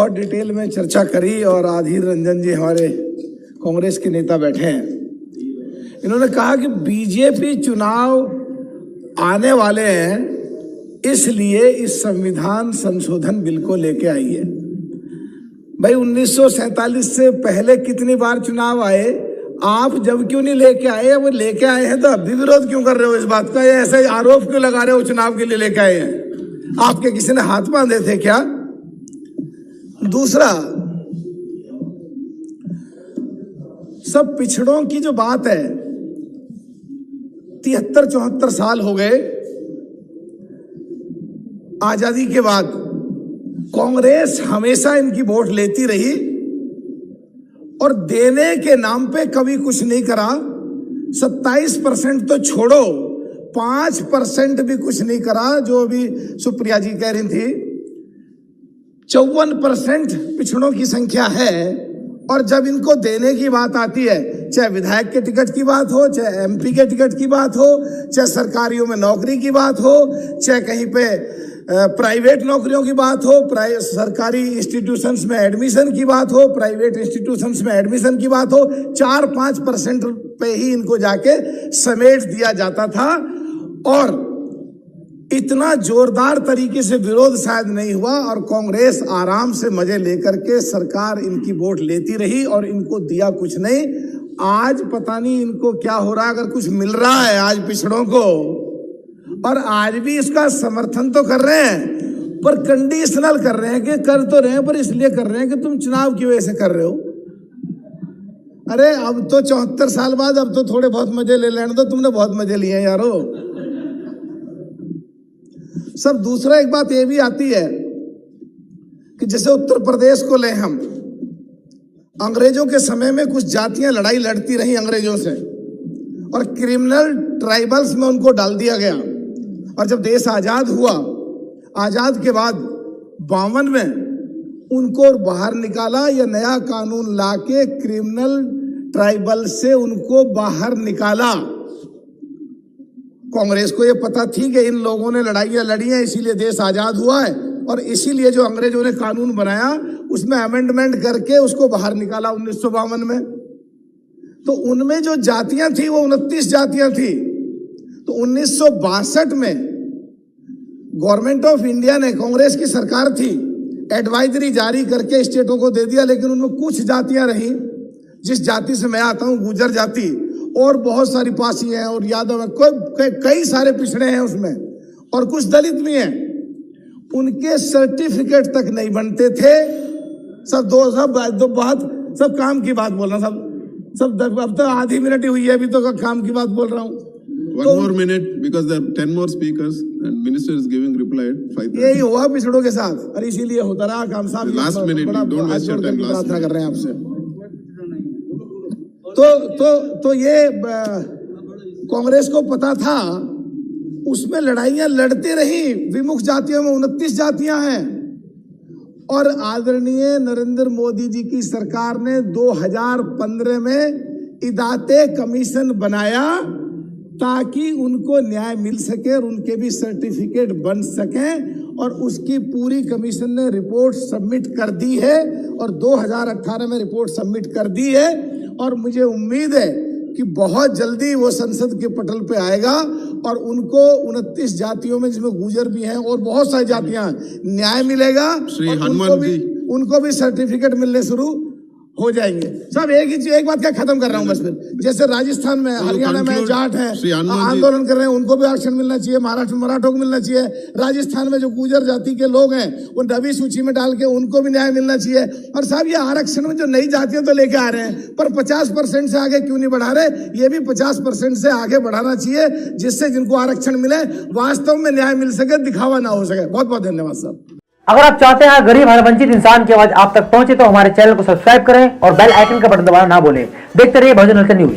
बहुत डिटेल में चर्चा करी और आधीर रंजन जी हमारे कांग्रेस के नेता बैठे हैं। इन्होंने कहा कि बीजेपी चुनाव आने वाले हैं, इसलिए इस संविधान संशोधन बिल को लेके आई है। भाई 1947 से पहले कितनी बार चुनाव आए, आप जब क्यों नहीं लेके आए? वो लेके आए हैं तो अब भी विरोध क्यों कर रहे हो इस बात का? ये ऐसे आरोप क्यों लगा रहे हो चुनाव के लिए लेके आए हैं? आपके किसी ने हाथ बांधे थे क्या? दूसरा, सब पिछड़ों की जो बात है, 73-74 साल हो गए आजादी के बाद, कांग्रेस हमेशा इनकी वोट लेती रही और देने के नाम पे कभी कुछ नहीं करा। 27% तो छोड़ो, 5% भी कुछ नहीं करा, जो अभी सुप्रिया जी कह रही थी। 54% पिछड़ों की संख्या है, और जब इनको देने की बात आती है, चाहे विधायक के टिकट की बात हो, चाहे एमपी के टिकट की बात हो, चाहे सरकारियों में नौकरी की बात हो, चाहे कहीं पे प्राइवेट नौकरियों की बात हो, सरकारी इंस्टीट्यूशंस में एडमिशन की बात हो, प्राइवेट इंस्टीट्यूशंस में एडमिशन की बात हो, 4-5% पे ही इनको जाके समेट दिया जाता था। और इतना जोरदार तरीके से विरोध शायद नहीं हुआ, और कांग्रेस आराम से मजे लेकर के सरकार इनकी वोट लेती रही और इनको दिया कुछ नहीं। आज पता नहीं इनको क्या हो रहा, अगर कुछ मिल रहा है आज पिछड़ों को, और आज भी इसका समर्थन तो कर रहे हैं, पर कंडीशनल कर रहे हैं कि कर तो रहे हैं, पर इसलिए कर रहे हैं कि तुम चुनाव की वजह से कर रहे हो। अरे अब तो 74 साल बाद अब तो थोड़े बहुत मजे ले लेने दो, तुमने बहुत मजे लिए हैं यारो। सब दूसरा एक बात ये भी आती है कि जैसे उत्तर प्रदेश को ले हम, अंग्रेजों के समय में कुछ जातियां लड़ाई लड़ती रही अंग्रेजों से, और क्रिमिनल ट्राइबल्स में उनको डाल दिया गया। और जब देश आजाद हुआ, आजाद के बाद 52 में उनको बाहर निकाला, या नया कानून लाके क्रिमिनल ट्राइबल से उनको बाहर निकाला। कांग्रेस को ये पता थी कि इन लोगों ने लड़ाइयां लड़ी हैं, इसीलिए देश आजाद हुआ है, और इसीलिए जो अंग्रेजों ने कानून बनाया उसमें अमेंडमेंट करके उसको बाहर निकाला 1952 में। तो उनमें जो जातियां थी वो 29 जातियां थी। तो 1962 में गवर्नमेंट ऑफ इंडिया ने, कांग्रेस की सरकार थी, एडवाइजरी जारी करके स्टेटों को दे दिया, लेकिन उनमें कुछ जातियां रही। जिस जाति से मैं आता हूं, गुर्जर जाति, और बहुत सारी पासी हैं और यादव है, कई सारे पिछड़े हैं उसमें, और कुछ दलित भी हैं। उनके सर्टिफिकेट तक नहीं बनते थे। सब काम की बात बोल रहा, सब अब तो आधी मिनट ही हुई है, अभी तो काम की बात बोल रहा हूँ। One more minute, because there are 10 more speakers and minister is giving reply at 5:30. यही हुआ पिछड़ों के साथ, और इसीलिए होता रहा काम साहब। Last minute, don't waste your time. प्रार्थना कर रहे हैं आपसे। तो ये कांग्रेस को पता था, उसमें लड़ाइयां लड़ती रही। विमुख जातियों में 29 जातियां हैं, और आदरणीय नरेंद्र मोदी जी की सरकार ने 2015 में इदाते कमीशन बनाया ताकि उनको न्याय मिल सके और उनके भी सर्टिफिकेट बन सके, और उसकी पूरी कमीशन ने रिपोर्ट सबमिट कर दी है, और 2018 में रिपोर्ट सबमिट कर दी है। और मुझे उम्मीद है कि बहुत जल्दी वो संसद के पटल पे आएगा, और उनको 29 जातियों में, जिसमें गुर्जर भी हैं और बहुत सारी जातियां, न्याय मिलेगा, और उनको भी सर्टिफिकेट मिलने शुरू हो जाएंगे। सब एक बात क्या खत्म कर रहा हूं बस फिर, जैसे राजस्थान में, हरियाणा में जाट है, आंदोलन कर रहे हैं, उनको भी आरक्षण मिलना चाहिए। महाराष्ट्र में मराठों को मिलना चाहिए। राजस्थान में जो गुर्जर जाति के लोग हैं, वो नवी सूची में डाल के उनको भी न्याय मिलना चाहिए। और साहब, ये आरक्षण में जो नई जातियां तो लेके आ रहे हैं, पर 50% से आगे क्यों नहीं बढ़ा रहे? ये भी 50% से आगे बढ़ाना चाहिए, जिससे जिनको आरक्षण मिले वास्तव में न्याय मिल सके, दिखावा ना हो सके। बहुत बहुत धन्यवाद साहब। अगर आप चाहते हैं गरीब हर वंचित इंसान की आवाज आप तक पहुंचे, तो हमारे चैनल को सब्सक्राइब करें और बेल आइकन का बटन दबाना ना भूलें। देखते रहिए बहुजन न्यूज।